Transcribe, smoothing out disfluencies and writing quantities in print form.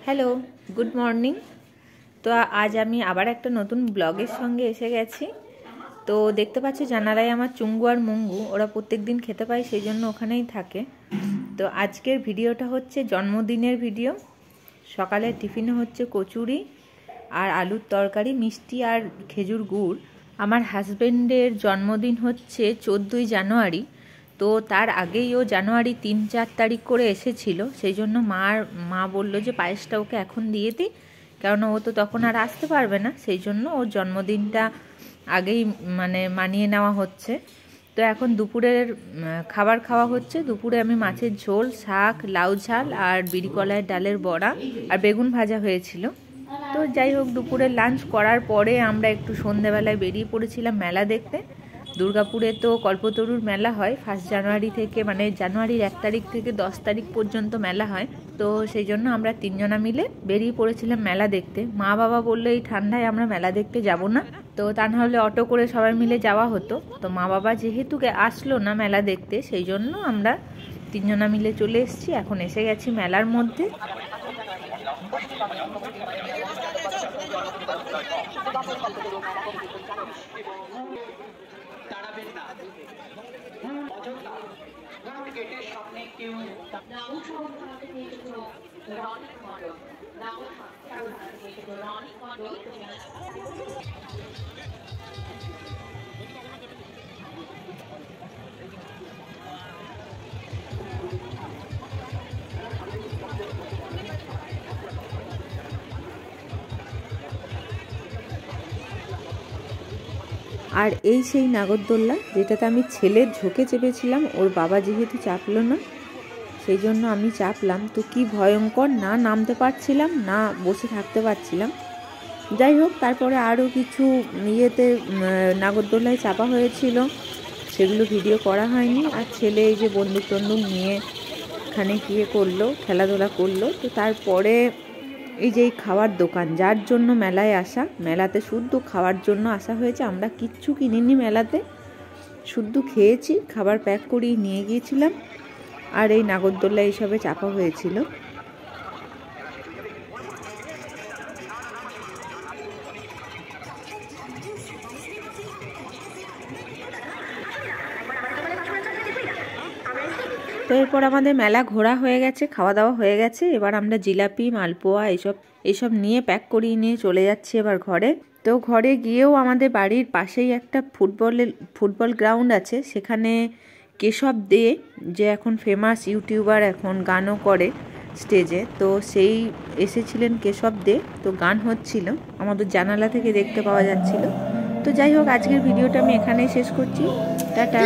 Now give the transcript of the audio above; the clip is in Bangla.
Hello, good morning. তো আজ আমি আবার একটা নতুন ব্লগের সঙ্গে এসে গেছি। তো দেখতে পাচ্ছি জানালায় আমার চুঙ্গু আর মুঙ্গু, ওরা প্রত্যেক দিন খেতে পায়, সেই জন্য ওখানেই থাকে। তো আজকের ভিডিওটা হচ্ছে জন্মদিনের ভিডিও। সকালের টিফিনে হচ্ছে কচুরি আর আলুর তরকারি, মিষ্টি আর খেজুর গুড়। আমার হাজব্যান্ডের জন্মদিন হচ্ছে 14ই জানুয়ারি। তো তার আগেই ও জানুয়ারি 3-4 তারিখ করে এসেছিল, সেই জন্য মা বললো যে পায়েসটা ওকে এখন দিয়ে দিই, কারণ ও তো তখন আর আসতে পারবে না, সেই জন্য ওর জন্মদিনটা আগেই মানিয়ে নেওয়া হচ্ছে। তো এখন দুপুরের খাবার খাওয়া হচ্ছে। দুপুরে আমি মাছের ঝোল, শাক, লাউ ঝাল আর বিড়ি কলাইয়ের ডালের বড়া আর বেগুন ভাজা হয়েছিল। তো যাই হোক, দুপুরের লাঞ্চ করার পরে আমরা একটু সন্ধ্যেবেলায় বেরিয়ে পড়েছিলাম মেলা দেখতে। দুর্গাপুরে তো কল্পতরুর মেলা হয় 1 জানুয়ারি থেকে, জানুয়ারির 1 তারিখ থেকে 10 তারিখ পর্যন্ত মেলা হয়। তো সেই জন্য আমরা 3 জনা মিলে বেরিয়ে পড়েছিলাম মেলা দেখতে। মা বাবা বললো এই ঠান্ডায় আমরা মেলা দেখতে যাব না, তো তা নাহলে অটো করে সবাই মিলে যাওয়া হতো। তো মা বাবা যেহেতু আসলো না মেলা দেখতে, সেই জন্য আমরা 3 জনা মিলে চলে এসেছি। এখন এসে গেছি মেলার মধ্যে। আর এই সেই নাগরদোল্লা যেটাতে আমি ছেলের ঝোঁকে চেপেছিলাম, ওর বাবা যেহেতু চাপলো না, সেই জন্য আমি চাপলাম। তো কি ভয়ঙ্কর, না নামতে পারছিলাম না বসে থাকতে পারছিলাম। যাই হোক, তারপরে আরও কিছু নাগরদোল্লায় চাপা হয়েছিল, সেগুলো ভিডিও করা হয়নি। আর ছেলে এই যে বন্দুক টন্দুক নিয়ে এখানে গিয়ে করলো, খেলাধুলা করলো। তো তারপরে এই যে এই খাওয়ার দোকান, যার জন্য মেলায় আসা, মেলাতে শুদ্ধ খাওয়ার জন্য আসা হয়েছে। আমরা কিচ্ছু কিনিনি মেলাতে, শুদ্ধ খেয়েছি, খাবার প্যাক করিয়ে নিয়ে গিয়েছিলাম। আর এই নাগরদোল্লা এইসবে চাপা হয়েছিল। তো এরপর আমাদের মেলা ঘোরা হয়ে গেছে, খাওয়া দাওয়া হয়ে গেছে। এবার আমরা জিলাপি, মালপোয়া এইসব নিয়ে প্যাক করিয়ে নিয়ে চলে যাচ্ছি এবার ঘরে। তো ঘরে গিয়েও আমাদের বাড়ির পাশেই একটা ফুটবল গ্রাউন্ড আছে, সেখানে কেশব দে, যে এখন ফেমাস ইউটিউবার, এখন গানও করে স্টেজে, তো সেই এসেছিলেন কেশব দে। তো গান হচ্ছিল, আমাদের জানালা থেকে দেখতে পাওয়া যাচ্ছিল। তো যাই হোক, আজকের ভিডিওটা আমি এখানেই শেষ করছি। টাটা।